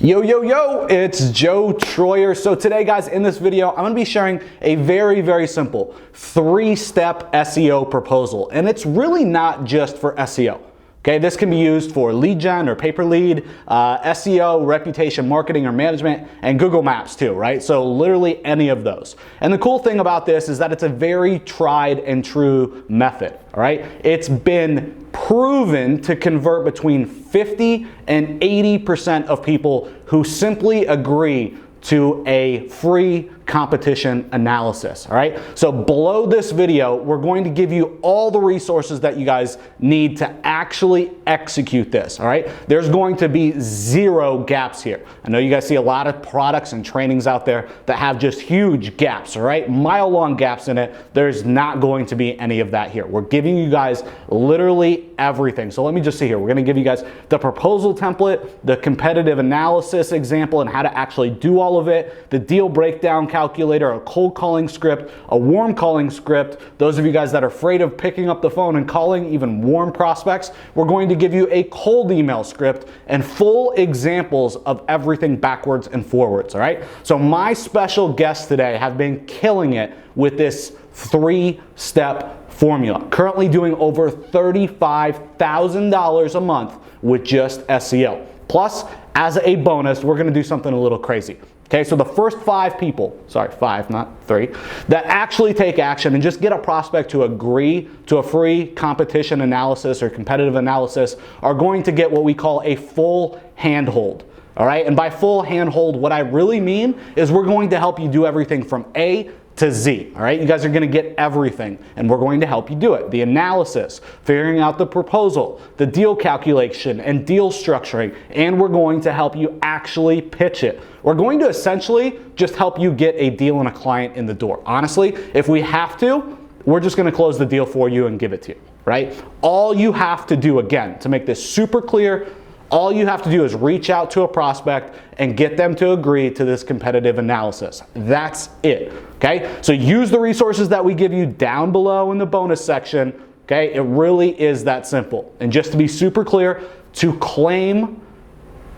Yo, yo, yo, it's Joe Troyer. So today, guys, in this video, I'm gonna be sharing a very simple 3-step SEO proposal. And it's really not just for SEO. Okay, this can be used for lead gen or pay per lead, SEO, reputation marketing or management, and Google Maps too, right? So literally any of those. And the cool thing about this is that it's a very tried and true method, all right? It's been proven to convert between 50 and 80% of people who simply agree to a free competition analysis, all right? So below this video, we're going to give you all the resources that you guys need to actually execute this, all right? There's going to be 0 gaps here. I know you guys see a lot of products and trainings out there that have just huge gaps, all right? Mile-long gaps in it. There's not going to be any of that here. We're giving you guys literally everything. So let me just see here. We're gonna give you guys the proposal template, the competitive analysis example and how to actually do all of it, the deal breakdown calculator, a cold calling script, a warm calling script. Those of you guys that are afraid of picking up the phone and calling even warm prospects, we're going to give you a cold email script and full examples of everything backwards and forwards, all right? So my special guests today have been killing it with this 3-step formula, currently doing over $35,000 a month with just SEO. Plus, as a bonus, we're gonna do something a little crazy. Okay, so the first 5 people, sorry, 5, not 3, that actually take action and just get a prospect to agree to a free competition analysis or competitive analysis are going to get what we call a full handhold. All right, and by full handhold, what I really mean is we're going to help you do everything from A to Z, all right? You guys are gonna get everything, and we're going to help you do it. The analysis, figuring out the proposal, the deal calculation, and deal structuring, and we're going to help you actually pitch it. We're going to essentially just help you get a deal and a client in the door. Honestly, if we have to, we're just gonna close the deal for you and give it to you, right? All you have to do, again, to make this super clear, all you have to do is reach out to a prospect and get them to agree to this competitive analysis. That's it, okay? So use the resources that we give you down below in the bonus section, okay? It really is that simple. And just to be super clear, to claim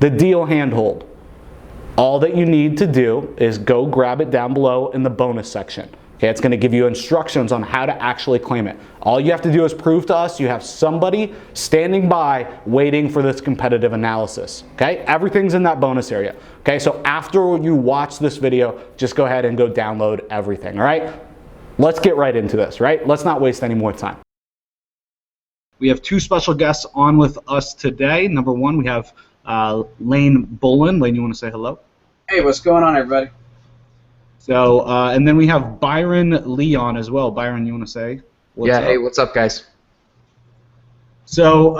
the deal handhold, all that you need to do is go grab it down below in the bonus section. Okay, it's gonna give you instructions on how to actually claim it. All you have to do is prove to us you have somebody standing by waiting for this competitive analysis. Okay, everything's in that bonus area. Okay, so after you watch this video, just go ahead and go download everything, all right? Let's get right into this, right? Let's not waste any more time. We have 2 special guests on with us today. Number 1, we have Lane Bullen. Lane, you wanna say hello? Hey, what's going on, everybody? So, and then we have Byron Leon as well. Byron, you want to say what's up? Hey, what's up, guys? So,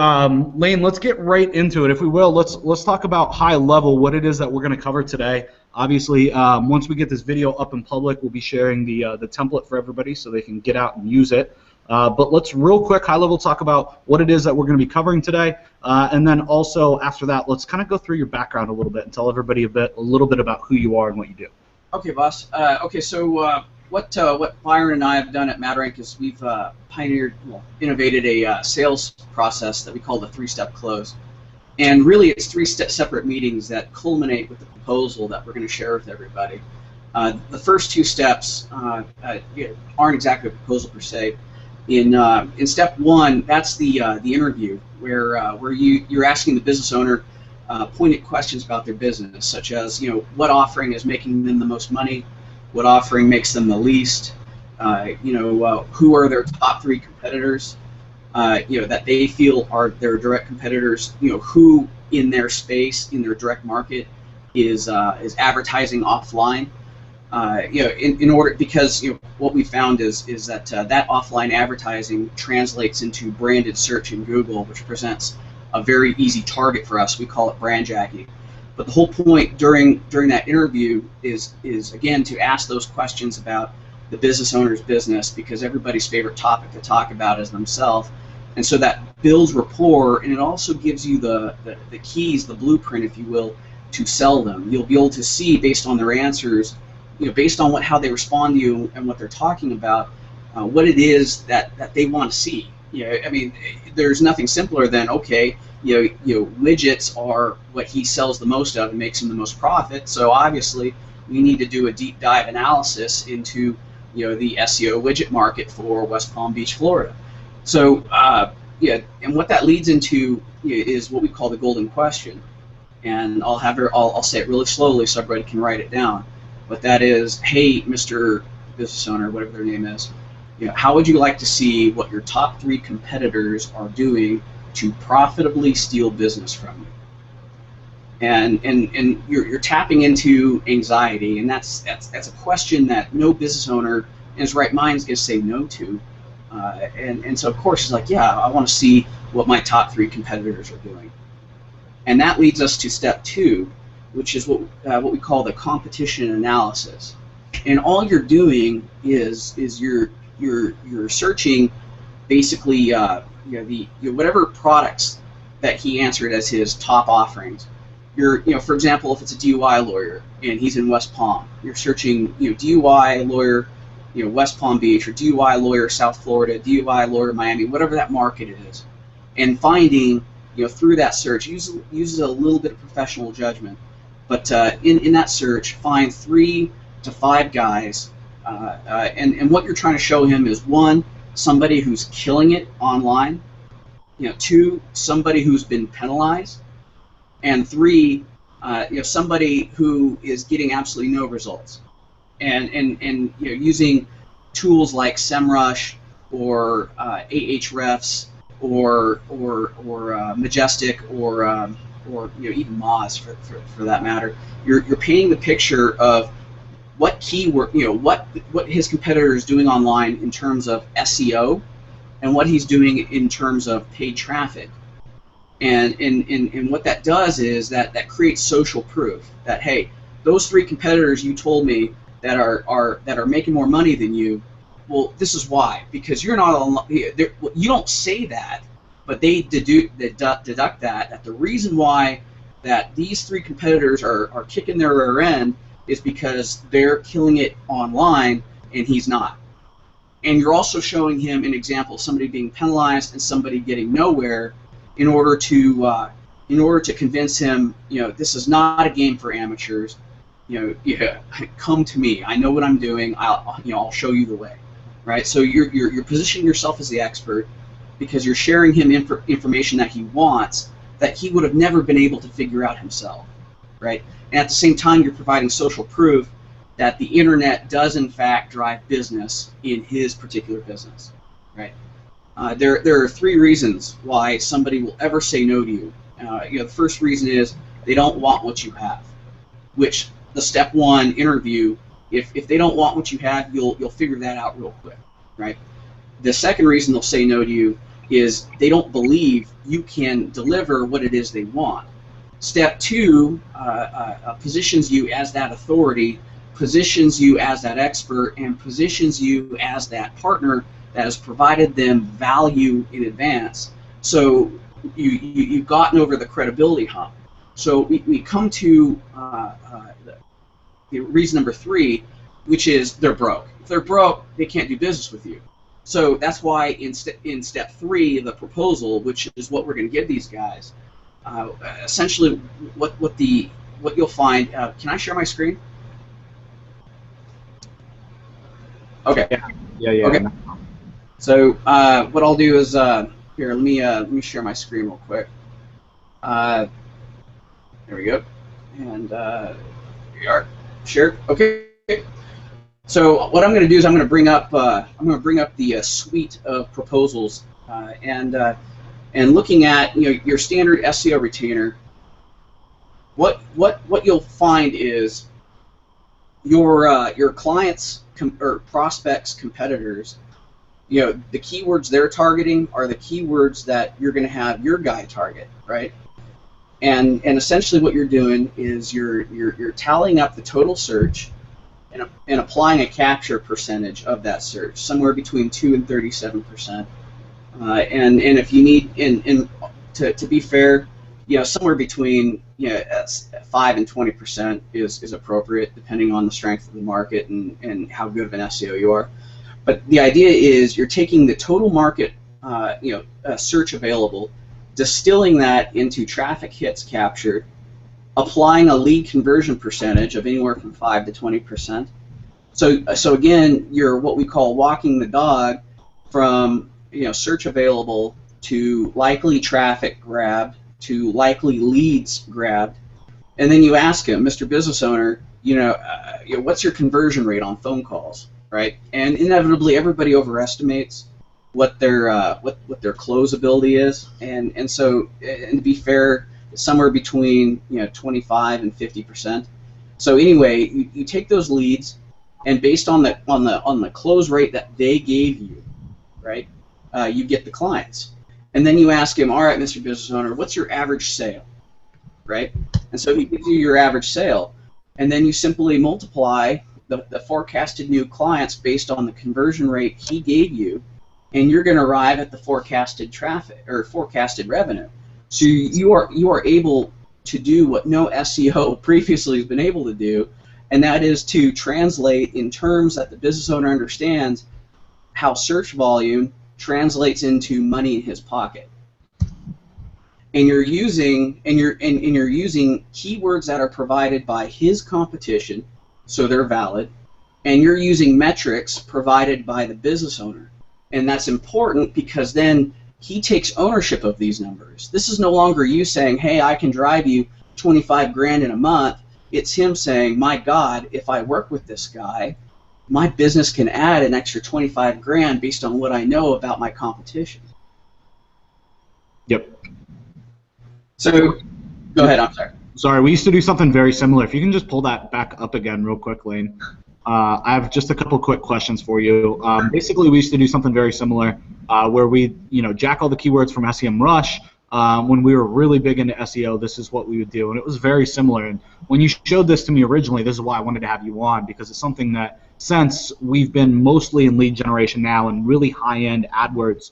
Lane, let's get right into it. If we will, let's talk about high level what it is that we're going to cover today. Obviously, once we get this video up in public, we'll be sharing the template for everybody so they can get out and use it. But let's real quick, high level, talk about what it is that we're going to be covering today. And then also after that, let's kind of go through your background a little bit and tell everybody a little bit about who you are and what you do. Okay, boss. So what Byron and I have done at MatterInc is we've innovated a sales process that we call the 3-step close. And really it's 3 separate meetings that culminate with the proposal that we're going to share with everybody. The first 2 steps aren't exactly a proposal per se. In step 1, that's the interview where you're asking the business owner pointed questions about their business, such as, what offering is making them the most money, what offering makes them the least, who are their top 3 competitors, that they feel are their direct competitors, who in their space, in their direct market, is advertising offline, in order, because what we found is that that offline advertising translates into branded search in Google, which presents a very easy target for us. We call it brandjacking. But the whole point during that interview is again to ask those questions about the business owner's business, because everybody's favorite topic to talk about is themselves, and so that builds rapport, and it also gives you the keys, the blueprint, if you will, to sell them. You'll be able to see based on their answers, based on how they respond to you and what they're talking about, what it is that they want to see. I mean, there's nothing simpler than, okay, widgets are what he sells the most of and makes him the most profit. So obviously, we need to do a deep dive analysis into, the SEO widget market for West Palm Beach, Florida. So and what that leads into is what we call the golden question. And I'll say it really slowly so everybody can write it down. But that is, hey, Mr. Business Owner, whatever their name is, how would you like to see what your top 3 competitors are doing to profitably steal business from you? And you're tapping into anxiety, and that's a question that no business owner in his right mind is going to say no to. And so of course he's like, yeah, I want to see what my top 3 competitors are doing. And that leads us to step 2, which is what we call the competition analysis. And all you're doing is you're searching basically whatever products that he answered as his top offerings. For example, if it's a DUI lawyer and he's in West Palm, you're searching DUI lawyer West Palm Beach, or DUI lawyer South Florida, DUI lawyer Miami, whatever that market is, and finding through that search, uses a little bit of professional judgment, but in that search, find 3 to 5 guys, and what you're trying to show him is, 1, somebody who's killing it online, 2, somebody who's been penalized, and 3, somebody who is getting absolutely no results, and using tools like SEMrush or Ahrefs or Majestic or even Moz for that matter. You're painting the picture of what keyword, what his competitor is doing online in terms of SEO, and what he's doing in terms of paid traffic. And what that does is that creates social proof that, hey, those 3 competitors you told me that are making more money than you, well, this is why, because you're not you don't say that, but they deduct that the reason why that these 3 competitors are kicking their rear end is because they're killing it online and he's not. And you're also showing him an example of somebody being penalized and somebody getting nowhere, in order to convince him, this is not a game for amateurs. Come to me. I know what I'm doing. I'll show you the way, right? So you're positioning yourself as the expert because you're sharing him information that he wants that he would have never been able to figure out himself, right? And at the same time, you're providing social proof that the internet does in fact drive business in his particular business, right? There are 3 reasons why somebody will ever say no to you. The first reason is they don't want what you have, which the step 1 interview, if they don't want what you have, you'll figure that out real quick, right? The second reason they'll say no to you is they don't believe you can deliver what it is they want. Step 2 positions you as that authority, positions you as that expert, and positions you as that partner that has provided them value in advance. So you've gotten over the credibility hump. So we come to the reason number 3, which is they're broke. If they're broke, they can't do business with you. So that's why in step 3, the proposal, which is what we're going to give these guys, essentially what you'll find. Can I share my screen? Okay. Yeah. Okay. So what I'll do is here. Let me share my screen real quick. There we go. And here we are. Share. Okay. So what I'm going to do is I'm going to bring up the suite of proposals and looking at your standard SEO retainer. What you'll find is your clients or prospects, competitors, the keywords they're targeting are the keywords that you're going to have your guy target, right? And essentially what you're doing is you're tallying up the total search and applying a capture percentage of that search, somewhere between 2 and 37%. And if you need, to be fair, somewhere between 5 and 20% is appropriate, depending on the strength of the market and how good of an SEO you are. But the idea is you're taking the total market search available, distilling that into traffic hits captured, applying a lead conversion percentage of anywhere from 5 to 20%. So again, you're what we call walking the dog from search available to likely traffic grabbed to likely leads grabbed, and then you ask him, Mr. Business Owner, what's your conversion rate on phone calls, right? And inevitably, everybody overestimates what their close ability is, and to be fair, somewhere between 25 and 50%. So anyway, you take those leads, and based on the close rate that they gave you, right, you get the clients, and then you ask him, all right, Mr. Business Owner, what's your average sale, right? And so he gives you your average sale, and then you simply multiply the forecasted new clients based on the conversion rate he gave you, and you're going to arrive at the forecasted traffic or forecasted revenue. So you are able to do what no SEO previously has been able to do, and that is to translate in terms that the business owner understands how search volume translates into money in his pocket. And you're using keywords that are provided by his competition, so they're valid, and you're using metrics provided by the business owner. And that's important because then he takes ownership of these numbers. This is no longer you saying, hey, I can drive you 25 grand in a month. It's him saying, my God, if I work with this guy, my business can add an extra 25 grand based on what I know about my competition. Yep. So, go ahead, I'm sorry. Sorry, we used to do something very similar. If you can just pull that back up again real quick, Lane. I have just a couple quick questions for you. Basically, we used to do something very similar where we, jack all the keywords from SEMrush. When we were really big into SEO, this is what we would do, and it was very similar. And when you showed this to me originally, this is why I wanted to have you on, because it's something that, since we've been mostly in lead generation now and really high-end AdWords,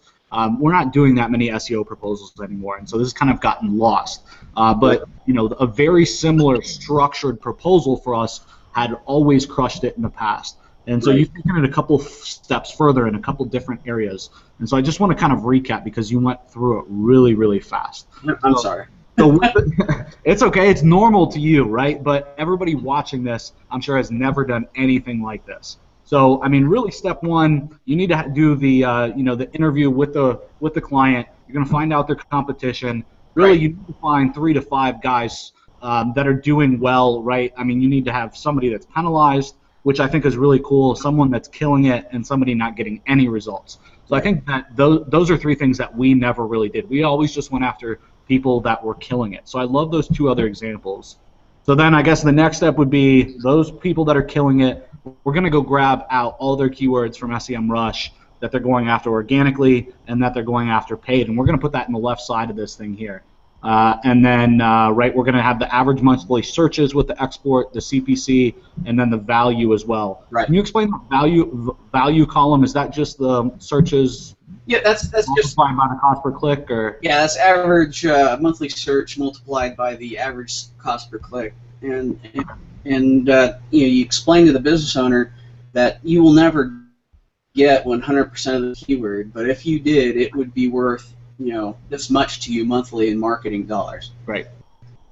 we're not doing that many SEO proposals anymore, and so this has kind of gotten lost. But a very similar structured proposal for us had always crushed it in the past. And so you've taken it a couple steps further in a couple different areas. And so I just want to kind of recap because you went through it really, really fast. I'm sorry. So it's okay. It's normal to you, right? But everybody watching this, I'm sure, has never done anything like this. So, I mean, really, step one, you need to do the the interview with the client. You're going to find out their competition. Really, you need to find 3 to 5 guys that are doing well, right? I mean, you need to have somebody that's penalized, which I think is really cool, someone that's killing it, and somebody not getting any results. So I think that those are 3 things that we never really did. We always just went after people that were killing it. So I love those 2 other examples. So then I guess the next step would be those people that are killing it, we're going to go grab out all their keywords from SEMrush that they're going after organically and that they're going after paid, and we're going to put that in the left side of this thing here. And then, we're going to have the average monthly searches with the export, the CPC, and then the value as well. Right. Can you explain the value column? Is that just the searches? Yeah, that's just multiplied by the cost per click, or? Yeah, that's average monthly search multiplied by the average cost per click, and you explain to the business owner that you will never get 100% of the keyword, but if you did, it would be worth this much to you monthly in marketing dollars. Right.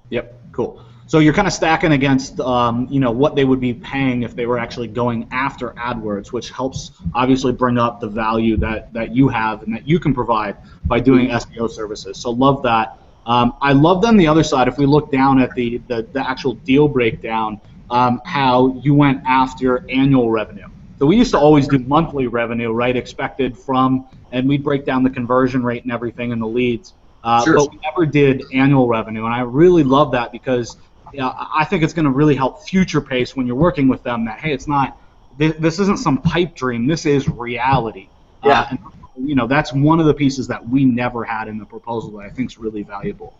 Yep. Cool. So you're kind of stacking against what they would be paying if they were actually going after AdWords, which helps obviously bring up the value that you have and that you can provide by doing SEO services. So love that. I love then the other side. If we look down at the actual deal breakdown, how you went after annual revenue. So we used to always do monthly revenue, right, expected from, and we'd break down the conversion rate and everything in the leads. Sure. But we never did annual revenue, and I really love that because I think it's going to really help future pace when you're working with them that, hey, it's not, this isn't some pipe dream, this is reality. Yeah. And, that's one of the pieces that we never had in the proposal that I think is really valuable.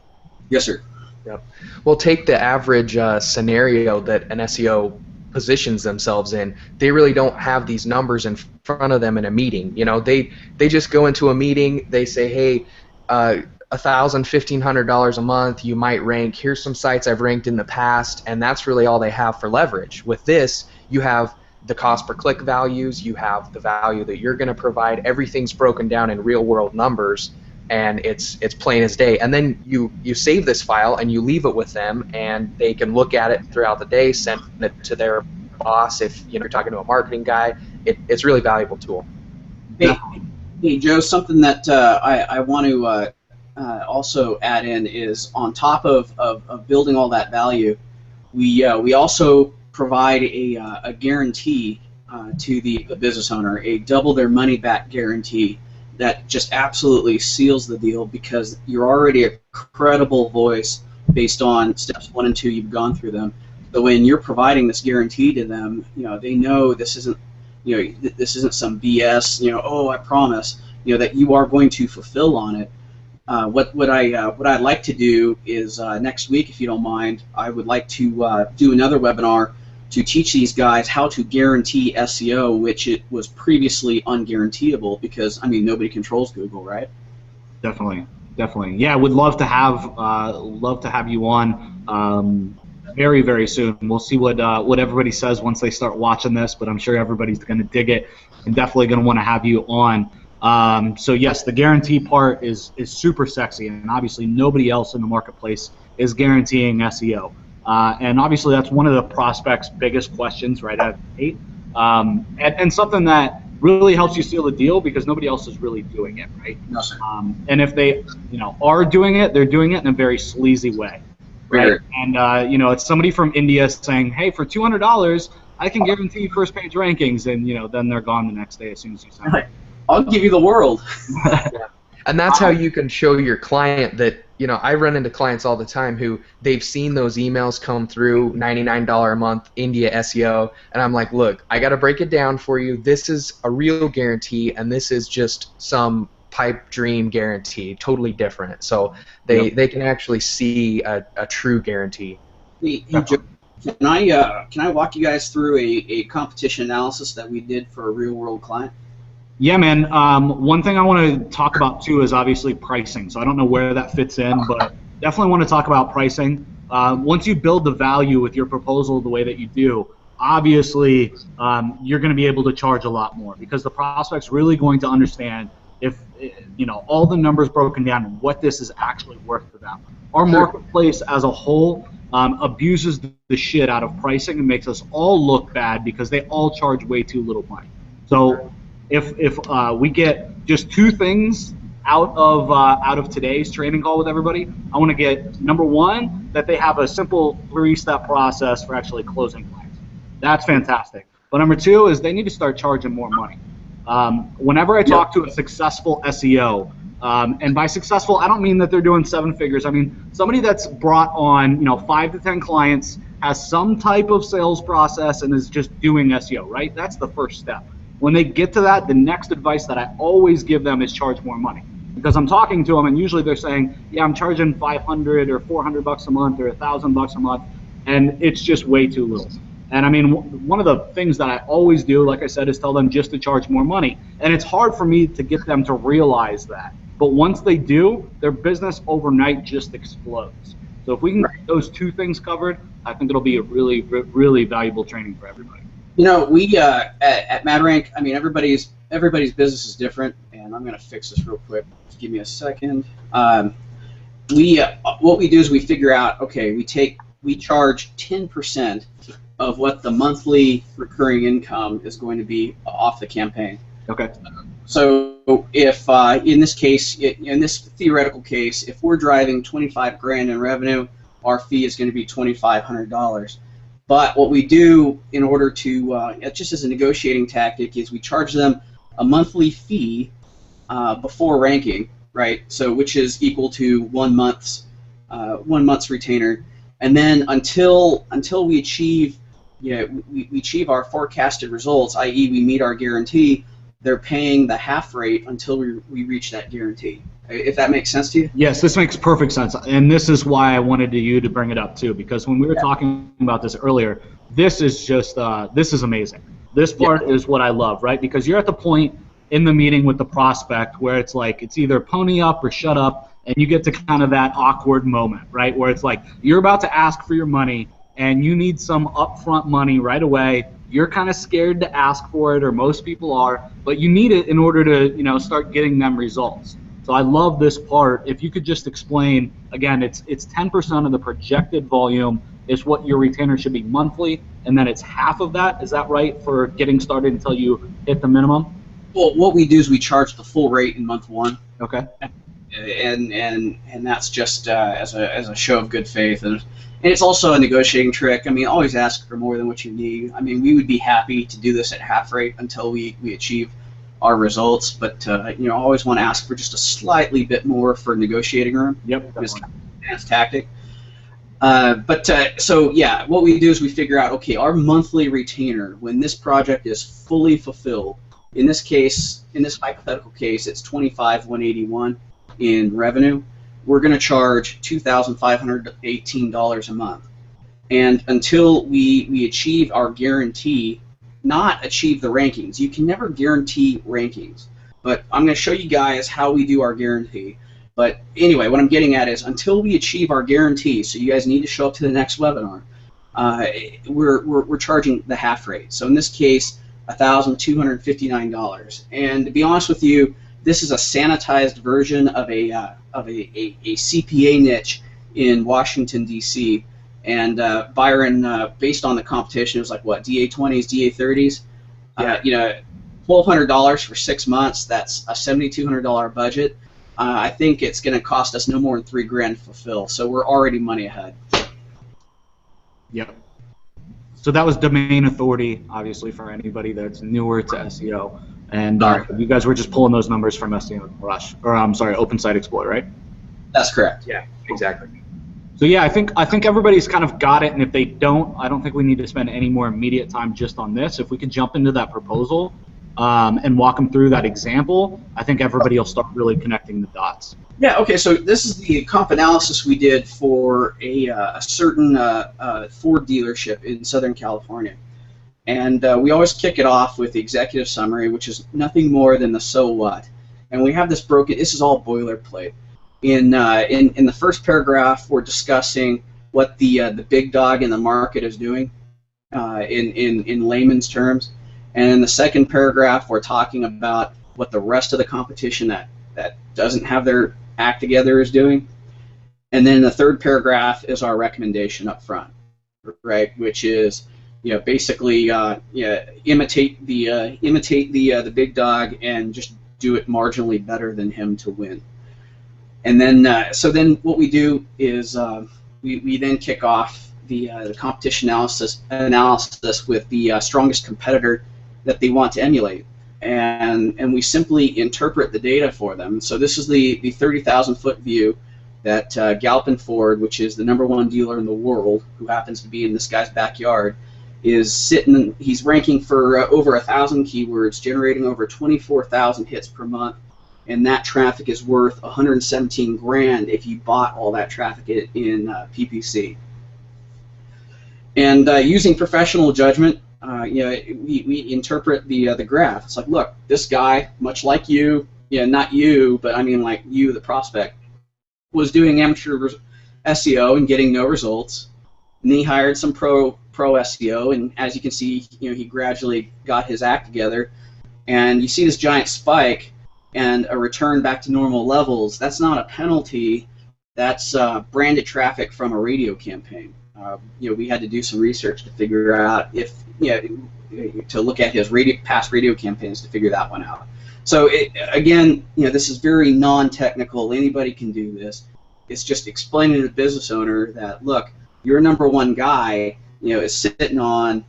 Yes, sir. Yep. Well, take the average scenario that an SEO positions themselves in. They really don't have these numbers in front of them in a meeting. They just go into a meeting, they say, hey, $1,000, $1,500 a month, you might rank, here's some sites I've ranked in the past, and that's really all they have for leverage. With this, you have the cost per click values, you have the value that you're going to provide. Everything's broken down in real world numbers, and it's plain as day. And then you save this file and you leave it with them, and they can look at it throughout the day, send it to their boss if you're talking to a marketing guy. It's a really valuable tool. Hey Joe, something that I want to also add in is, on top of building all that value, we also provide a guarantee to the business owner, a double their money back guarantee that just absolutely seals the deal, because you're already a credible voice based on steps 1 and 2. You've gone through them. So when you're providing this guarantee to them, they know this isn't, this isn't some BS. Oh, I promise. That you are going to fulfill on it. What I'd like to do is next week, if you don't mind, I would like to do another webinar to teach these guys how to guarantee SEO, which it was previously unguaranteeable, because nobody controls Google, right? Definitely. Yeah, would love to have you on very, very soon. We'll see what everybody says once they start watching this, but I'm sure everybody's going to dig it and definitely going to want to have you on. So yes, the guarantee part is super sexy, and obviously nobody else in the marketplace is guaranteeing SEO. And obviously that's one of the prospects' biggest questions right out of the gate, and something that really helps you seal the deal, because nobody else is really doing it, right? No, sir. And if they are doing it, they're doing it in a very sleazy way, right? Right. And it's somebody from India saying, hey, for $200 I can guarantee first page rankings, and then they're gone the next day as soon as you sign. Right. I'll give you the world. Yeah. And that's how you can show your client that, I run into clients all the time who they've seen those emails come through, $99 a month, India SEO, and I'm like, look, I got to break it down for you. This is a real guarantee, and this is just some pipe dream guarantee, totally different. So they can actually see a true guarantee. Hey, Joe, can I walk you guys through a competition analysis that we did for a real world client? Yeah, man. One thing I want to talk about too is obviously pricing. So I don't know where that fits in, but definitely want to talk about pricing. Once you build the value with your proposal the way that you do, obviously you're going to be able to charge a lot more, because the prospect's really going to understand if all the numbers broken down and what this is actually worth for them. Our marketplace as a whole abuses the shit out of pricing and makes us all look bad because they all charge way too little money. So if we get just 2 things out of today's training call with everybody, I want to get, number 1, that they have a simple 3-step process for actually closing clients. That's fantastic. But number 2 is they need to start charging more money. Whenever I talk to a successful SEO, and by successful, I don't mean that they're doing 7 figures. I mean somebody that's brought on 5 to 10 clients, has some type of sales process, and is just doing SEO, right? That's the first step. When they get to that, the next advice that I always give them is charge more money, because I'm talking to them and usually they're saying, yeah, I'm charging $500 or $400 a month or $1,000 a month, and it's just way too little. And I mean, one of the things that I always do, like I said, is tell them just to charge more money. And it's hard for me to get them to realize that. But once they do, their business overnight just explodes. So if we can get those 2 things covered, I think it'll be a really, really valuable training for everybody. We at MadRank, everybody's business is different, and I'm going to fix this real quick. Just give me a second. What we do is we figure out, okay, we charge 10% of what the monthly recurring income is going to be off the campaign. Okay. So if in this case, in this theoretical case, if we're driving 25 grand in revenue, our fee is going to be $2,500. But what we do in order to, just as a negotiating tactic, is we charge them a monthly fee before ranking, right? So which is equal to 1 month's retainer, and then until we achieve, we achieve our forecasted results, i.e., we meet our guarantee, they're paying the half rate until we reach that guarantee. If that makes sense to you? Yes, this makes perfect sense, and this is why I wanted you to bring it up too, because when we were talking about this earlier, this is just this is amazing. This part is what I love, right? Because you're at the point in the meeting with the prospect where it's like it's either pony up or shut up, and you get to kind of that awkward moment, right, where it's like you're about to ask for your money and you need some upfront money right away. you're kind of scared to ask for it, or most people are, but you need it in order to start getting them results. So I love this part. If you could just explain again, it's 10% of the projected volume is what your retainer should be monthly, and then it's half of that. Is that right, for getting started until you hit the minimum? Well, what we do is we charge the full rate in month 1. Okay. And that's just as a show of good faith, and it's also a negotiating trick. I mean, always ask for more than what you need. I mean, we would be happy to do this at half rate until we achieve our results, but always want to ask for just a slightly bit more for negotiating room. Yep. It's kind of an advanced tactic. So yeah, what we do is we figure out, okay, our monthly retainer, when this project is fully fulfilled, in this case, in this hypothetical case, it's $25,181 in revenue. We're going to charge $2,518 a month. And until we achieve our guarantee, not achieve the rankings. You can never guarantee rankings. But I'm going to show you guys how we do our guarantee. But anyway, what I'm getting at is until we achieve our guarantee, so you guys need to show up to the next webinar, we're charging the half rate. So in this case, $1,259. And to be honest with you, this is a sanitized version of a CPA niche in Washington, D.C. And Byron, based on the competition, it was like what, DA20s, DA30s? Yeah. $1,200 for 6 months. That's a $7,200 budget. I think it's going to cost us no more than $3,000 to fulfill. So we're already money ahead. Yep. So that was domain authority, obviously, for anybody that's newer to SEO. And you guys were just pulling those numbers from SEO Rush, or I'm sorry, Open Site Explorer, right? That's correct. Yeah, exactly. So yeah, I think everybody's kind of got it, and if they don't, I don't think we need to spend any more immediate time just on this. If we could jump into that proposal and walk them through that example, I think everybody will start really connecting the dots. Yeah, okay, so this is the comp analysis we did for a certain Ford dealership in Southern California. And we always kick it off with the executive summary, which is nothing more than the so what. And we have this broken, this is all boilerplate. In the first paragraph, we're discussing what the big dog in the market is doing in layman's terms. And in the second paragraph, we're talking about what the rest of the competition that doesn't have their act together is doing. And then the third paragraph is our recommendation up front, right? Which is, basically, imitate the big dog and just do it marginally better than him to win. And then, so then what we do is we then kick off the competition analysis with the strongest competitor that they want to emulate. And we simply interpret the data for them. So this is the 30,000-foot view that Galpin Ford, which is the #1 dealer in the world, who happens to be in this guy's backyard, is sitting. He's ranking for over 1,000 keywords, generating over 24,000 hits per month, and that traffic is worth $117,000 if you bought all that traffic in PPC. And using professional judgment, we interpret the graph. It's like, look, this guy, much like you, not you, but I mean like you, the prospect, was doing amateur SEO and getting no results. And then he hired some pro SEO, and as you can see, he gradually got his act together. And you see this giant spike and a return back to normal levels. That's not a penalty. That's branded traffic from a radio campaign. We had to do some research to figure out if, to look at his past radio campaigns to figure that one out. So again, this is very non-technical. Anybody can do this. It's just explaining to the business owner that, look, your #1 guy, is sitting on,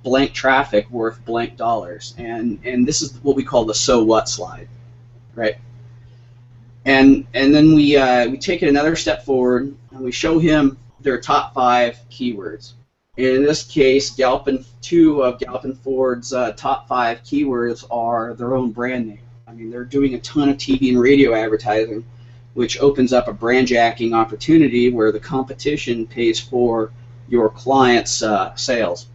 blank traffic worth blank dollars, and this is what we call the so what slide, right? And then we take it another step forward and we show him their top 5 keywords. In this case, two of Galpin Ford's top 5 keywords are their own brand name. I mean, they're doing a ton of TV and radio advertising, which opens up a brandjacking opportunity where the competition pays for your client's sales.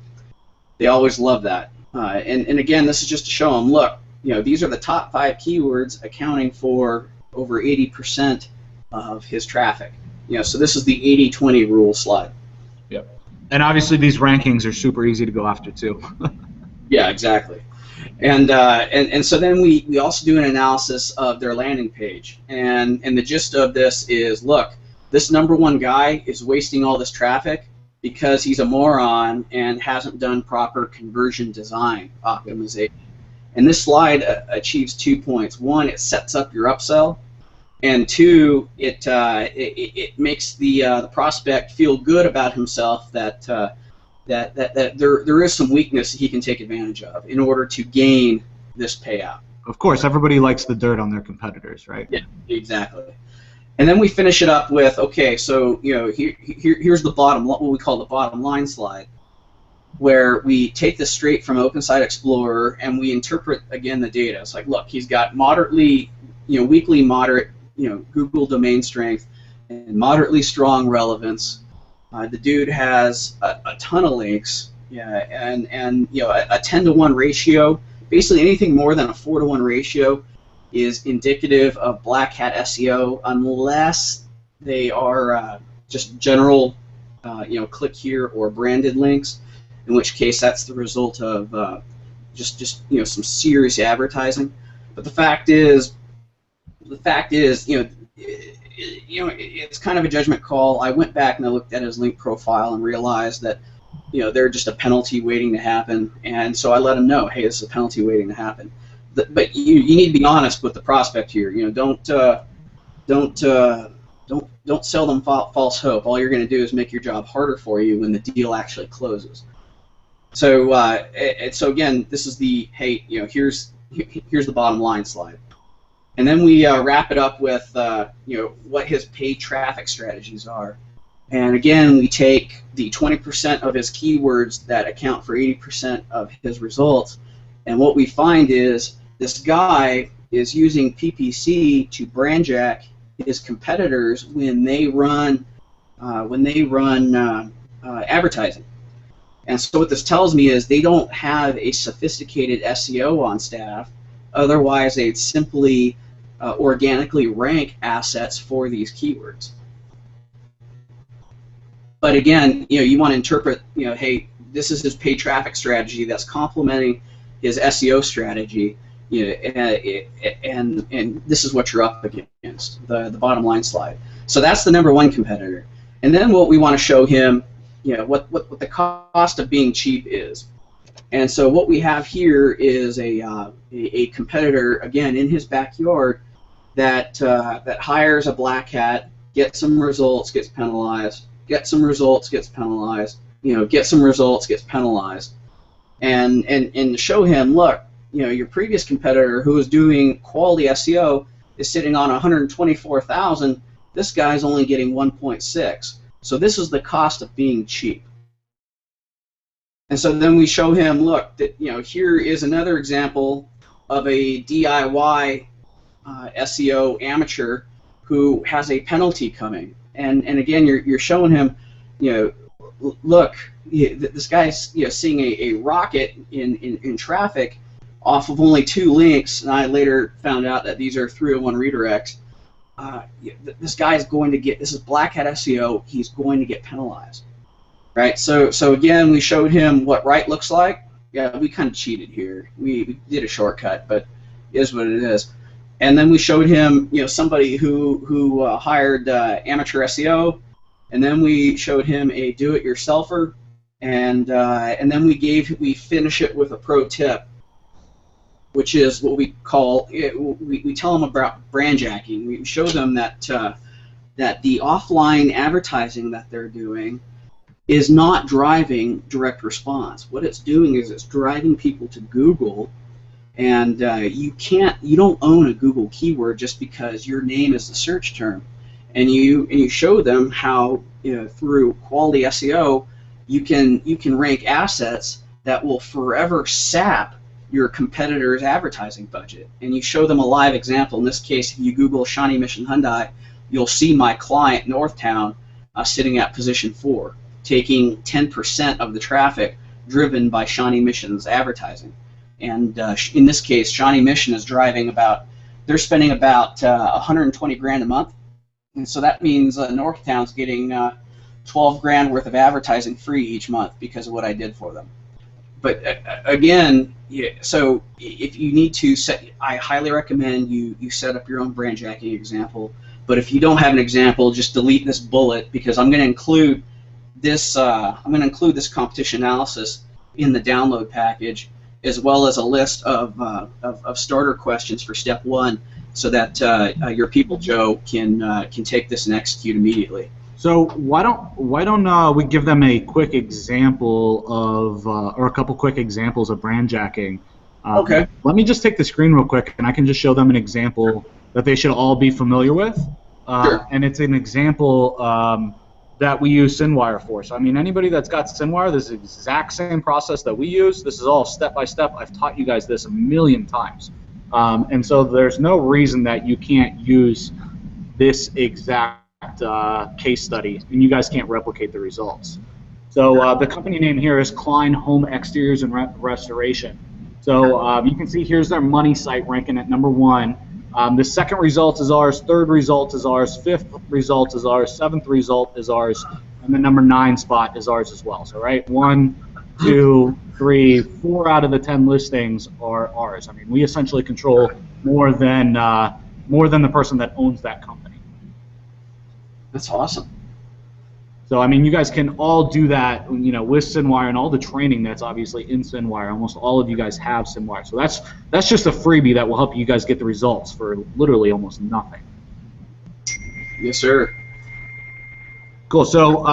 They always love that. And again, this is just to show them, look, these are the top 5 keywords accounting for over 80% of his traffic. So this is the 80-20 rule slide. Yep. And obviously these rankings are super easy to go after too. Yeah, exactly. And so then we also do an analysis of their landing page, and the gist of this is, look, this number one guy is wasting all this traffic because he's a moron and hasn't done proper conversion design optimization. And this slide achieves 2 points. One, it sets up your upsell, and two, it makes the prospect feel good about himself that there is some weakness he can take advantage of in order to gain this payout. Of course, everybody likes the dirt on their competitors, right? Yeah, exactly. And then we finish it up with, okay, so here's the bottom, what we call the bottom line slide, where we take this straight from OpenSite Explorer and we interpret again the data. It's like, look, he's got moderately, weekly moderate, Google domain strength and moderately strong relevance. The dude has a ton of links, yeah, and a 10-to-1 ratio. Basically, anything more than a 4-to-1 ratio is indicative of black hat SEO, unless they are just general, click here or branded links. In which case, that's the result of just some serious advertising. But the fact is, it's kind of a judgment call. I went back and I looked at his link profile and realized that, they're just a penalty waiting to happen. And so I let him know, hey, this is a penalty waiting to happen. But you need to be honest with the prospect here. Don't sell them false hope. All you're going to do is make your job harder for you when the deal actually closes. So again, this is the, hey, here's the bottom line slide. And then we wrap it up with what his paid traffic strategies are. And again, we take the 20% of his keywords that account for 80% of his results, and what we find is this guy is using PPC to brandjack his competitors when they run advertising. And so what this tells me is they don't have a sophisticated SEO on staff. Otherwise, they'd simply organically rank assets for these keywords. But again, you want to interpret, hey, this is his paid traffic strategy that's complementing his SEO strategy, and this is what you're up against, the bottom line slide. So that's the number one competitor. And then what we want to show him, what the cost of being cheap is. And so what we have here is a competitor, again, in his backyard that hires a black hat, gets some results, gets penalized, get some results, gets penalized, get some results, gets penalized. And to show him, look, your previous competitor who is doing quality SEO is sitting on 124,000. This guy's only getting 1.6. So this is the cost of being cheap. And so then we show him, look, that here is another example of a DIY SEO amateur who has a penalty coming. And again, you're showing him, look, this guy's seeing a rocket in traffic off of only 2 links, and I later found out that these are 301 redirects. This guy is going to get, this is black hat SEO, he's going to get penalized. Right, so again, we showed him what right looks like. Yeah, we kind of cheated here. We did a shortcut, but it is what it is. And then we showed him, somebody who hired amateur SEO, and then we showed him a do-it-yourselfer, and then we finish it with a pro tip, which is what we call we tell them about brandjacking. We show them that the offline advertising that they're doing is not driving direct response. What it's doing is it's driving people to Google, and you don't own a Google keyword just because your name is the search term. And you show them how through quality SEO you can rank assets that will forever sap your competitor's advertising budget. And you show them a live example. In this case, if you Google Shawnee Mission Hyundai, you'll see my client Northtown sitting at position 4. Taking 10% of the traffic driven by Shawnee Mission's advertising. And in this case, Shawnee Mission is driving they're spending about 120 grand a month. And so that means Northtown's getting 12 grand worth of advertising free each month because of what I did for them. But again, yeah, so if you need to set, I highly recommend you set up your own brandjacking example. But if you don't have an example, just delete this bullet, because I'm going to include this. I'm going to include this competition analysis in the download package, as well as a list of starter questions for step 1, so that your people, Joe, can take this and execute immediately. So why don't we give them a quick example of, or a couple quick examples of brandjacking? Okay. Let me just take the screen real quick, and I can just show them an example that they should all be familiar with. Sure. And it's an example that we use SynWire for. So I mean, anybody that's got SynWire, this is the exact same process that we use. This is all step by step. I've taught you guys this a million times. And so there's no reason that you can't use this exact case study, and you guys can't replicate the results. So the company name here is Klein Home Exteriors and Restoration. So you can see here's their money site ranking at number 1. The second result is ours, third result is ours, fifth result is ours, seventh result is ours, and the number 9 spot is ours as well. So right, 1, 2, 3, 4 out of the 10 listings are ours. I mean, we essentially control more than the person that owns that company. That's awesome. So I mean, you guys can all do that, you know, with SynWire and all the training that's obviously in SynWire. Almost all of you guys have SynWire, so that's just a freebie that will help you guys get the results for literally almost nothing. Yes, sir. Cool. So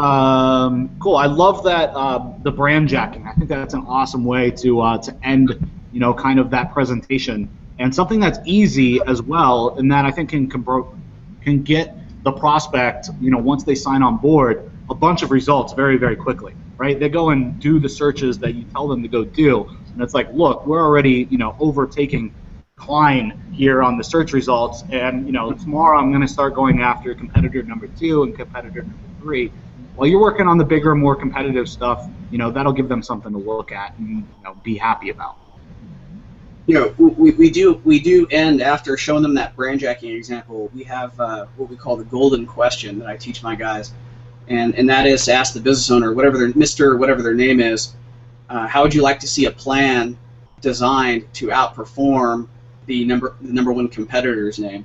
cool. I love that the brandjacking. I think that's an awesome way to end, you know, kind of that presentation, and something that's easy as well, and that I think can get the prospect, you know, once they sign on board, a bunch of results very, very quickly, right? They go and do the searches that you tell them to go do, and it's like, look, we're already, you know, overtaking Klein here on the search results, and, you know, tomorrow I'm going to start going after competitor number 2 and competitor number 3. While you're working on the bigger, more competitive stuff, you know, that'll give them something to look at and, you know, be happy about. You know, we do end after showing them that brandjacking example. We have what we call the golden question that I teach my guys, and that is to ask the business owner, whatever their Mr. whatever their name is, how would you like to see a plan designed to outperform the number 1 competitor's name?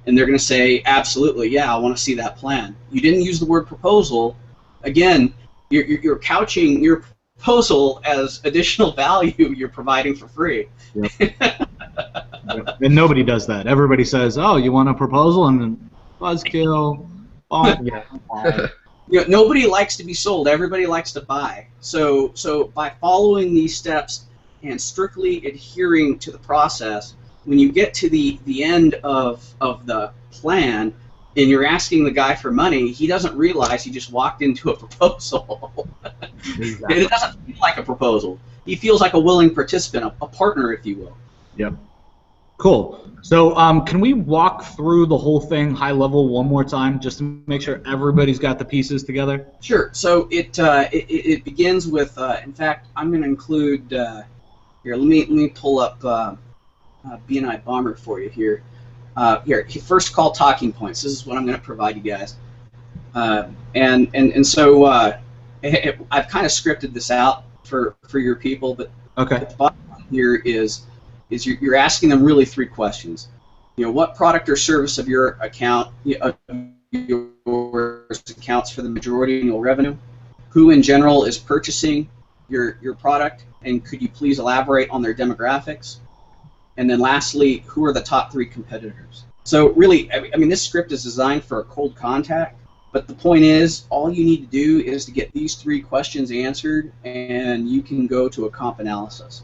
And they're going to say, absolutely, yeah, I want to see that plan. You didn't use the word proposal. Again, you're couching your proposal as additional value you're providing for free. Yep. Yep. And nobody does that. Everybody says, "Oh, you want a proposal?" and then buzzkill. Oh, yeah. You know, nobody likes to be sold. Everybody likes to buy. So by following these steps and strictly adhering to the process, when you get to the end of the plan and you're asking the guy for money, he doesn't realize he just walked into a proposal. Exactly. It doesn't feel like a proposal. He feels like a willing participant, a partner, if you will. Yep. Cool. So can we walk through the whole thing high level one more time, just to make sure everybody's got the pieces together? Sure. So it begins with, in fact, I'm going to include, here, let me pull up B&I Bomber for you here. Here, first call talking points. This is what I'm going to provide you guys. And so I've kind of scripted this out for your people, but okay. At the bottom here is you're asking them really 3 questions. You know, what product or service of your account accounts for the majority of annual revenue? Who in general is purchasing your product, and could you please elaborate on their demographics? And then lastly, who are the top 3 competitors? So really, I mean, this script is designed for a cold contact, but the point is, all you need to do is to get these 3 questions answered, and you can go to a comp analysis.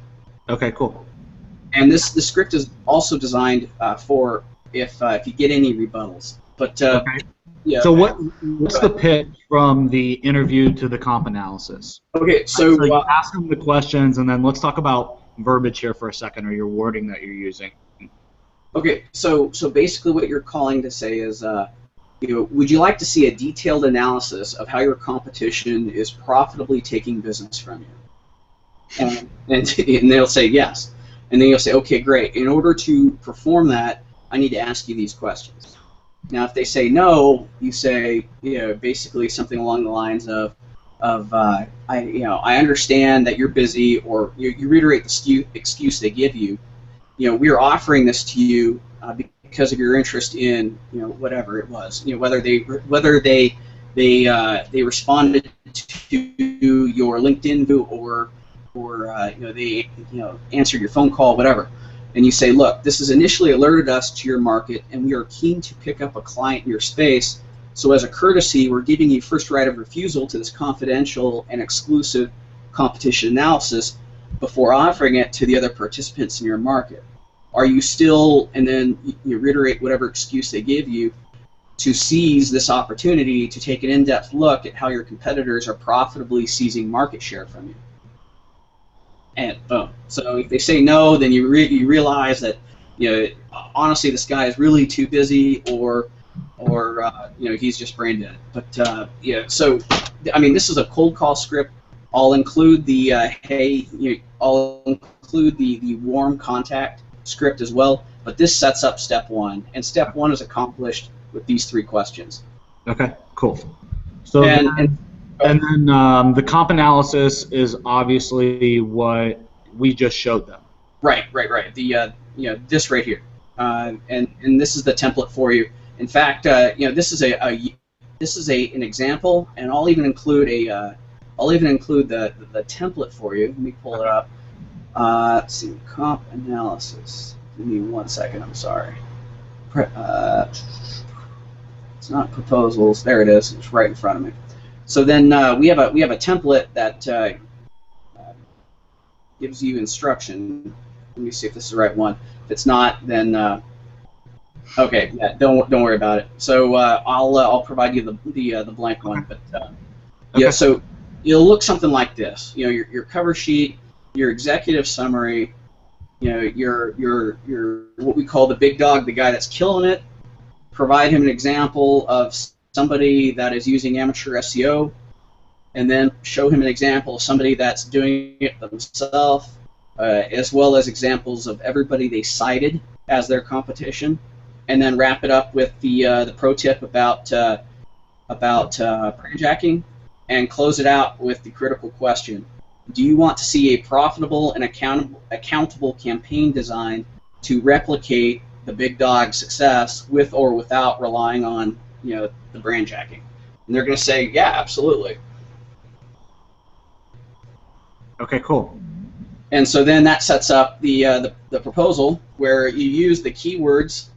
Okay, cool. And the script is also designed for if you get any rebuttals. But okay. Yeah. So what's the pitch from the interview to the comp analysis? Okay, so you ask them the questions, and then let's talk about verbiage here for a second, or your wording that you're using. Okay, so basically what you're calling to say is, you know, would you like to see a detailed analysis of how your competition is profitably taking business from you? And they'll say yes. And then you'll say, okay, great. In order to perform that, I need to ask you these questions. Now, if they say no, you say, you know, basically something along the lines of, I understand that you're busy, or you reiterate the excuse they give you. We're offering this to you because of your interest in, whatever it was. Whether they responded to your LinkedIn or they answered your phone call, whatever. And you say, look, this has initially alerted us to your market, and we are keen to pick up a client in your space. So as a courtesy, we're giving you first right of refusal to this confidential and exclusive competition analysis before offering it to the other participants in your market. Are you still, and then you reiterate whatever excuse they give you, to seize this opportunity to take an in-depth look at how your competitors are profitably seizing market share from you. And boom. So if they say no, then you realize that honestly this guy is really too busy, or he's just brain dead. But so I mean, this is a cold call script. I'll include the I'll include the warm contact script as well. But this sets up step one, and step one is accomplished with these 3 questions. Okay, cool. So and then the comp analysis is obviously what we just showed them. Right. The this right here, and this is the template for you. In fact, this is an example, and I'll even include the template for you. Let me pull it up. Let's see, comp analysis. Give me 1 second. I'm sorry. It's not proposals. There it is. It's right in front of me. So then we have a template that gives you instruction. Let me see if this is the right one. If it's not, then okay, yeah, don't worry about it. So I'll provide you the blank one. But yeah, so it'll look something like this. Your cover sheet, your executive summary, your what we call the big dog, the guy that's killing it. Provide him an example of somebody that is using amateur SEO, and then show him an example of somebody that's doing it themselves, as well as examples of everybody they cited as their competition, and then wrap it up with the pro tip about brandjacking, and close it out with the critical question: do you want to see a profitable and accountable campaign design to replicate the big dog's success with or without relying on the brandjacking? And they're going to say, yeah, absolutely. Okay, cool. And so then that sets up the proposal, where you use the keywords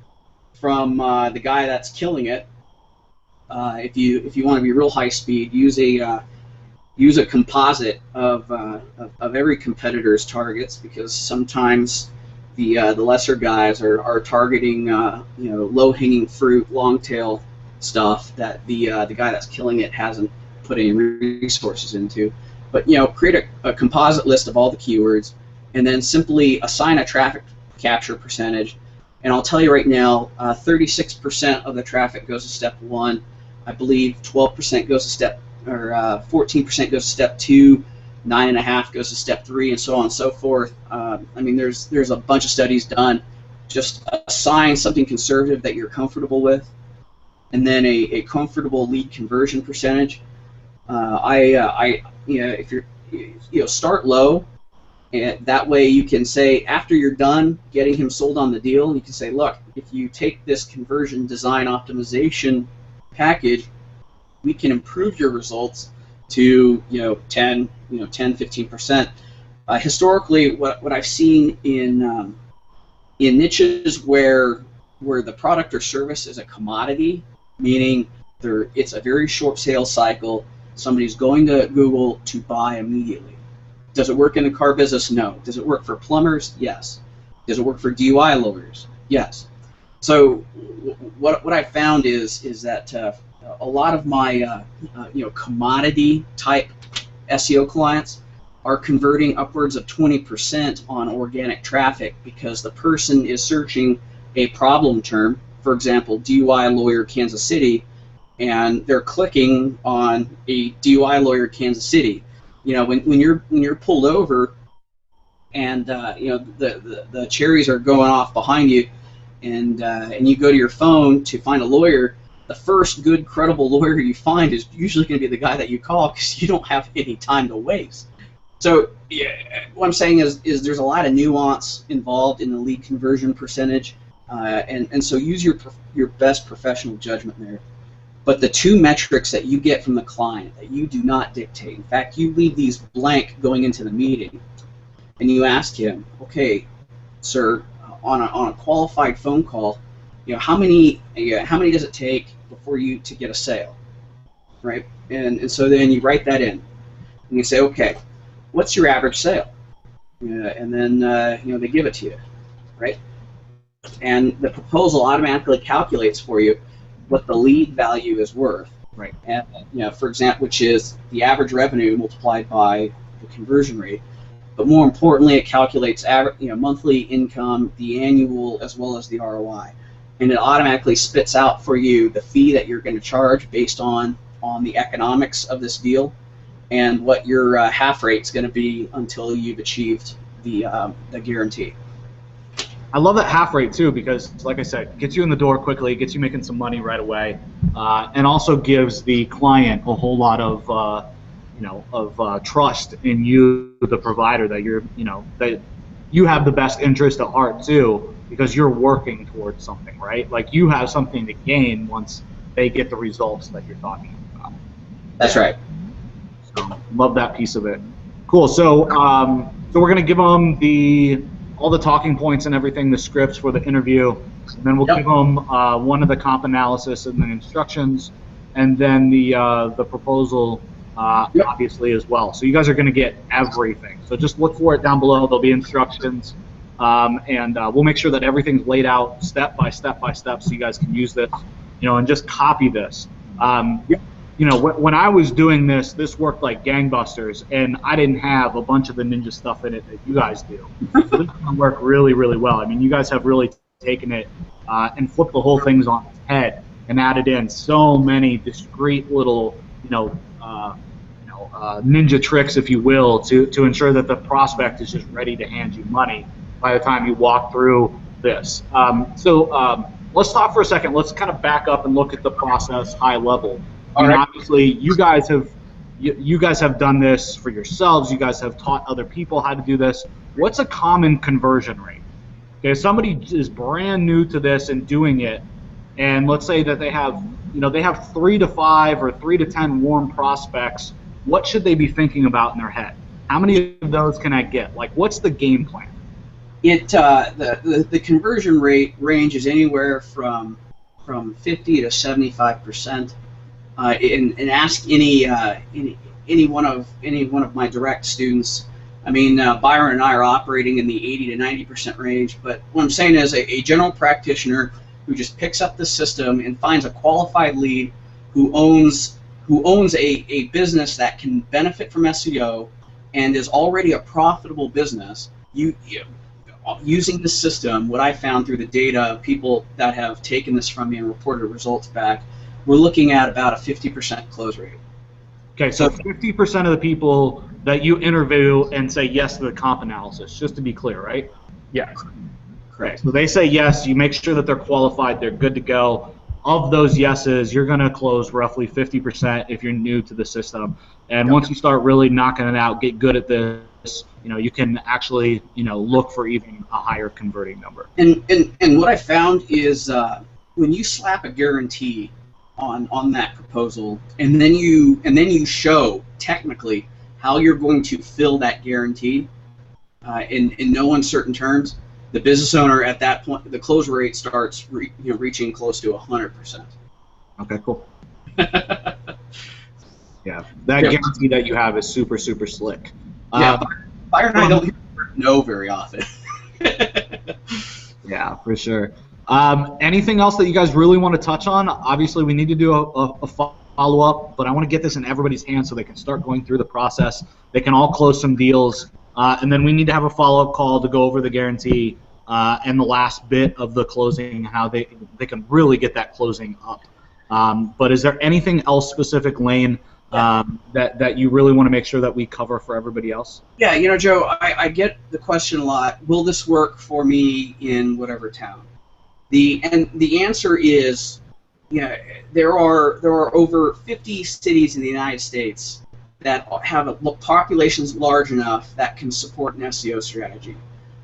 from the guy that's killing it. If you want to be real high speed, use a composite of every competitor's targets, because sometimes the lesser guys are targeting low hanging fruit, long tail stuff that the guy that's killing it hasn't put any resources into. But create a composite list of all the keywords, and then simply assign a traffic capture percentage. And I'll tell you right now, 36% of the traffic goes to step 1. I believe 12% goes to step, or 14% goes to step 2. 9.5% goes to step 3, and so on and so forth. I mean, there's a bunch of studies done. Just assign something conservative that you're comfortable with, and then a comfortable lead conversion percentage. If you're start low, and that way you can say, after you're done getting him sold on the deal, you can say, look, if you take this conversion design optimization package, we can improve your results to 10-15%. Historically, what I've seen in niches where the product or service is a commodity, meaning it's a very short sales cycle, somebody's going to Google to buy immediately. Does it work in the car business? No. Does it work for plumbers? Yes. Does it work for DUI lawyers? Yes. So what I found is that a lot of my commodity type SEO clients are converting upwards of 20% on organic traffic, because the person is searching a problem term, for example, DUI lawyer Kansas City, and they're clicking on a DUI lawyer Kansas City. When you're pulled over, and the cherries are going off behind you, and you go to your phone to find a lawyer, the first good, credible lawyer you find is usually going to be the guy that you call because you don't have any time to waste. So yeah, what I'm saying is there's a lot of nuance involved in the lead conversion percentage, and so use your best professional judgment there. But the two metrics that you get from the client that you do not dictate, in fact, you leave these blank going into the meeting, and you ask him, okay, sir, on a qualified phone call, how many does it take before you to get a sale, right? And so then you write that in, and you say, okay, what's your average sale? And then they give it to you, right? And the proposal automatically calculates for you what the lead value is worth, right? And for example, which is the average revenue multiplied by the conversion rate. But more importantly, it calculates monthly income, the annual, as well as the ROI, and it automatically spits out for you the fee that you're going to charge based on the economics of this deal, and what your half rate is going to be until you've achieved the guarantee. I love that half rate too, because like I said, gets you in the door quickly, gets you making some money right away, and also gives the client a whole lot of trust in you, the provider, that that you have the best interest at heart too, because you're working towards something, right? Like you have something to gain once they get the results that you're talking about. That's right. So love that piece of it. Cool. So we're gonna give them all the talking points and everything, the scripts for the interview, and then we'll give them one of the comp analysis and the instructions, and then the proposal obviously as well. So you guys are going to get everything. So just look for it down below. There'll be instructions, and we'll make sure that everything's laid out step by step by step, so you guys can use this, and just copy this. When I was doing this worked like gangbusters, and I didn't have a bunch of the ninja stuff in it that you guys do. So this is going to work really, really well. I mean, you guys have really taken it and flipped the whole thing on its head and added in so many discrete little, ninja tricks, if you will, to ensure that the prospect is just ready to hand you money by the time you walk through this. Let's stop for a second. Let's kind of back up and look at the process high level. Obviously, you guys have done this for yourselves. You guys have taught other people how to do this. What's a common conversion rate? Okay, if somebody is brand new to this and doing it, and let's say that they have 3 to 5 or 3 to 10 warm prospects, what should they be thinking about in their head? How many of those can I get? Like, what's the game plan? The conversion rate ranges anywhere from 50 to 75%. And ask any one of my direct students. I mean, Byron and I are operating in the 80 to 90% range. But what I'm saying is a general practitioner who just picks up the system and finds a qualified lead who owns a business that can benefit from SEO and is already a profitable business. Using the system, what I found through the data of people that have taken this from me and reported results back, we're looking at about a 50% close rate. Okay, so 50% of the people that you interview and say yes to the comp analysis, just to be clear, right? Yeah. Correct. Okay, so they say yes, you make sure that they're qualified, they're good to go. Of those yeses, you're going to close roughly 50% if you're new to the system. And once you start really knocking it out, get good at this, you can actually, look for even a higher converting number. And what I found is when you slap a guarantee on that proposal, and then you show technically how you're going to fill that guarantee in no uncertain terms, the business owner at that point, the close rate starts reaching close to 100%. Okay, cool. Yeah, that guarantee that you have is super, super slick. Byron and I don't know very often. Yeah, for sure. Anything else that you guys really want to touch on? Obviously, we need to do a follow-up, but I want to get this in everybody's hands so they can start going through the process. They can all close some deals, and then we need to have a follow-up call to go over the guarantee and the last bit of the closing, how they can really get that closing up. But is there anything else specific, Lane, that you really want to make sure that we cover for everybody else? Yeah, Joe, I get the question a lot, will this work for me in whatever town? The answer is you know, there are over 50 cities in the United States that have populations large enough that can support an SEO strategy.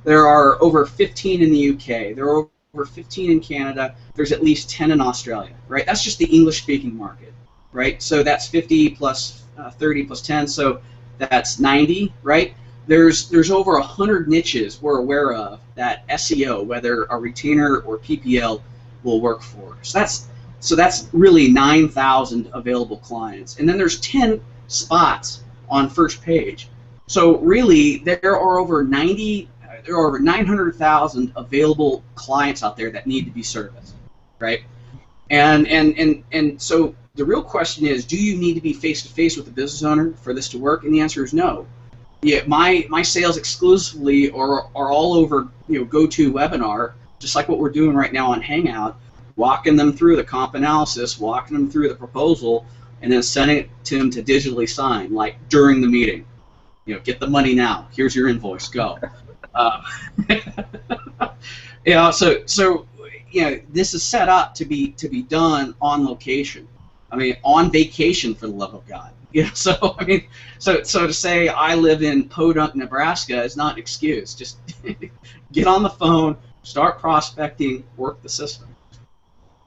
There are over 15 in the UK. There are over 15 in Canada. There's at least 10 in Australia, right? That's just the English-speaking market, right? So that's 50 plus 30 plus 10, so that's 90, right? There's over 100 niches we're aware of that SEO, whether a retainer or PPL, will work for. So that's really 9,000 available clients, and then there's 10 spots on first page. So really, there are over 900,000 available clients out there that need to be serviced, right? And so the real question is, do you need to be face to face with the business owner for this to work? And the answer is no. Yeah, my sales exclusively are all over, GoToWebinar, just like what we're doing right now on Hangout, walking them through the comp analysis, walking them through the proposal, and then sending it to them to digitally sign, like during the meeting. Get the money now. Here's your invoice. Go. So this is set up to be done on location. I mean, on vacation, for the love of God. So to say I live in Podunk, Nebraska is not an excuse. Just get on the phone, start prospecting, work the system.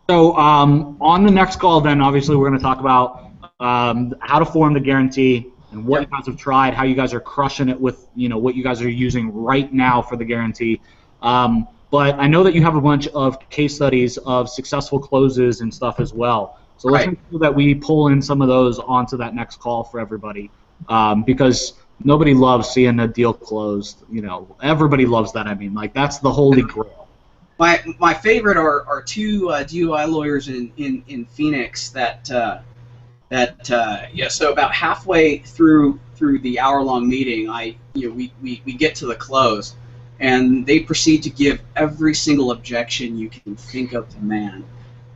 So on the next call, then obviously we're going to talk about how to form the guarantee and what you guys have tried, how you guys are crushing it with what you guys are using right now for the guarantee. But I know that you have a bunch of case studies of successful closes and stuff as well. So let's make sure that we pull in some of those onto that next call for everybody, because nobody loves seeing a deal closed. Everybody loves that. I mean, like, that's the holy grail. My favorite are two DUI lawyers in Phoenix that so about halfway through the hour-long meeting, we get to the close, and they proceed to give every single objection you can think of to man.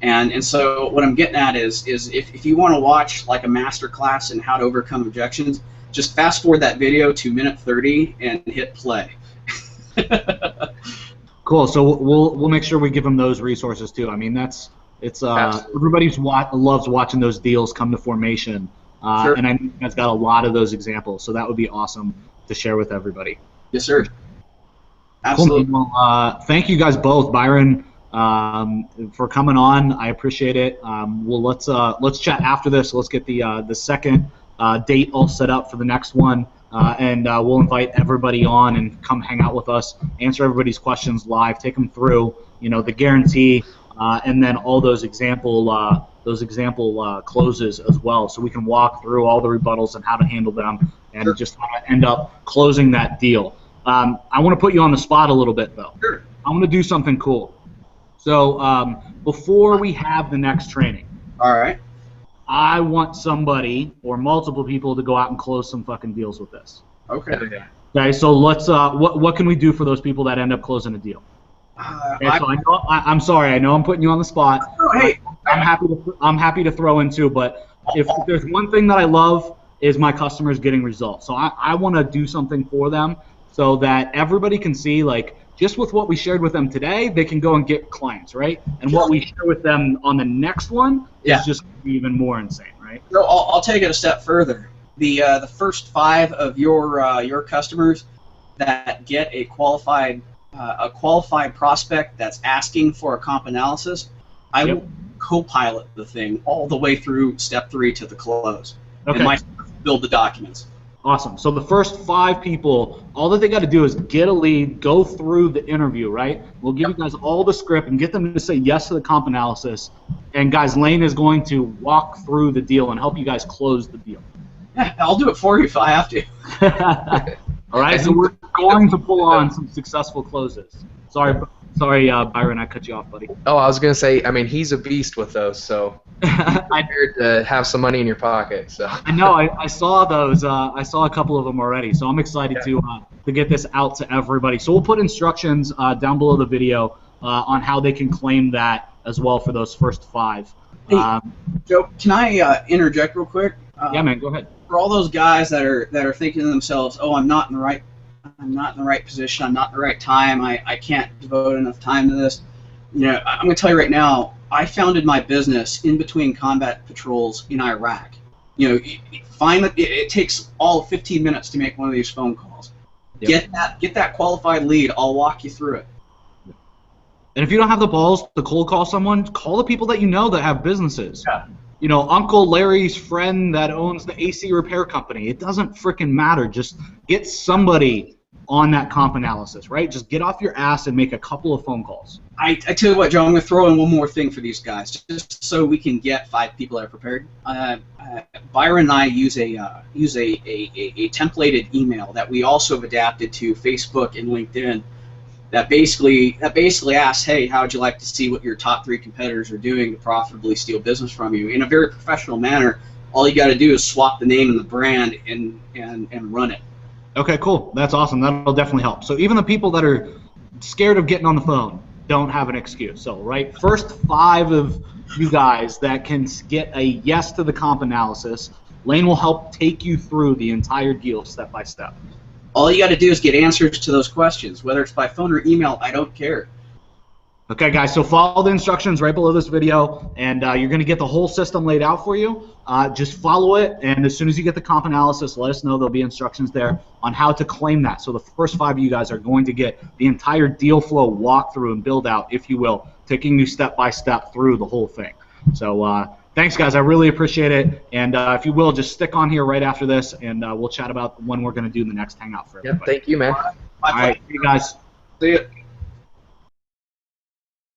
And so what I'm getting at is if you want to watch like a master class in how to overcome objections, just fast forward that video to minute 30 and hit play. Cool. So we'll make sure we give them those resources too. I mean, everybody loves watching those deals come to formation, Sure. And I know you guys got a lot of those examples, so that would be awesome to share with everybody. Yes, sir. Absolutely. Cool. Well, thank you guys both, Byron, for coming on. I appreciate it. Let's chat after this. Let's get the second date all set up for the next one, and we'll invite everybody on and come hang out with us, answer everybody's questions live, take them through the guarantee, and then all those example closes as well, so we can walk through all the rebuttals and how to handle them and Sure. just how to end up closing that deal. I want to put you on the spot a little bit, though. Sure. I want to do something cool. So before we have the next training, All right. I want somebody or multiple people to go out and close some fucking deals with this. Okay. Okay, so let's. What can we do for those people that end up closing a deal? Okay, so I'm sorry. I know I'm putting you on the spot. Oh, hey. I'm happy to throw in too. But if there's one thing that I love is my customers getting results. So I want to do something for them so that everybody can see, like, just with what we shared with them today, they can go and get clients, right? And what we share with them on the next one is just even more insane, right? So I'll take it a step further. The first 5 of your customers that get a qualified prospect that's asking for a comp analysis, I will co-pilot the thing all the way through step 3 to the close. Okay. And myself build the documents. Awesome. So the first 5 people, all that they got to do is get a lead, go through the interview, right? We'll give you guys all the script and get them to say yes to the comp analysis. And guys, Lane is going to walk through the deal and help you guys cose the deal. Yeah, I'll do it for you if I have to. All right, so we're going to pull on some successful closes. Sorry, Byron, I cut you off, buddy. Oh, I was going to say, I mean, he's a beast with those, so I'm here to have some money in your pocket. So I know, I saw those. I saw a couple of them already, so I'm excited to get this out to everybody. So we'll put instructions down below the video on how they can claim that as well for those first 5. Hey, Joe, can I interject real quick? Yeah, man, go ahead. For all those guys that are thinking to themselves, "Oh, I'm not in the right position. I'm not in the right time. I can't devote enough time to this." I'm going to tell you right now. I founded my business in between combat patrols in Iraq. You know, find that it takes all 15 minutes to make one of these phone calls. Yep. Get that qualified lead. I'll walk you through it. And if you don't have the balls to cold call someone, call the people that you know that have businesses. Yeah. You know, Uncle Larry's friend that owns the AC repair company. It doesn't freaking matter. Just get somebody on that comp analysis, right? Just get off your ass and make a couple of phone calls. I tell you what, Joe, I'm going to throw in one more thing for these guys, just so we can get 5 people that are prepared. Byron and I use a templated email that we also have adapted to Facebook and LinkedIn. That basically asks, hey, how would you like to see what your top 3 competitors are doing to profitably steal business from you in a very professional manner? All you got to do is swap the name and the brand and run it. Okay, cool. That's awesome. That'll definitely help. So even the people that are scared of getting on the phone don't have an excuse. So, right, first 5 of you guys that can get a yes to the comp analysis, Lane will help take you through the entire deal step by step. All you got to do is get answers to those questions, whether it's by phone or email. I don't care. Okay, guys, so follow the instructions right below this video, and you're going to get the whole system laid out for you. Just follow it, and as soon as you get the comp analysis, let us know. There'll be instructions there on how to claim that. So the first 5 of you guys are going to get the entire deal flow walkthrough and build out, if you will, taking you step by step through the whole thing. So thanks, guys. I really appreciate it. And if you will, just stick on here right after this, and we'll chat about when we're going to do the next hangout for everybody. Yep, thank you, man. All right, see you guys. See you.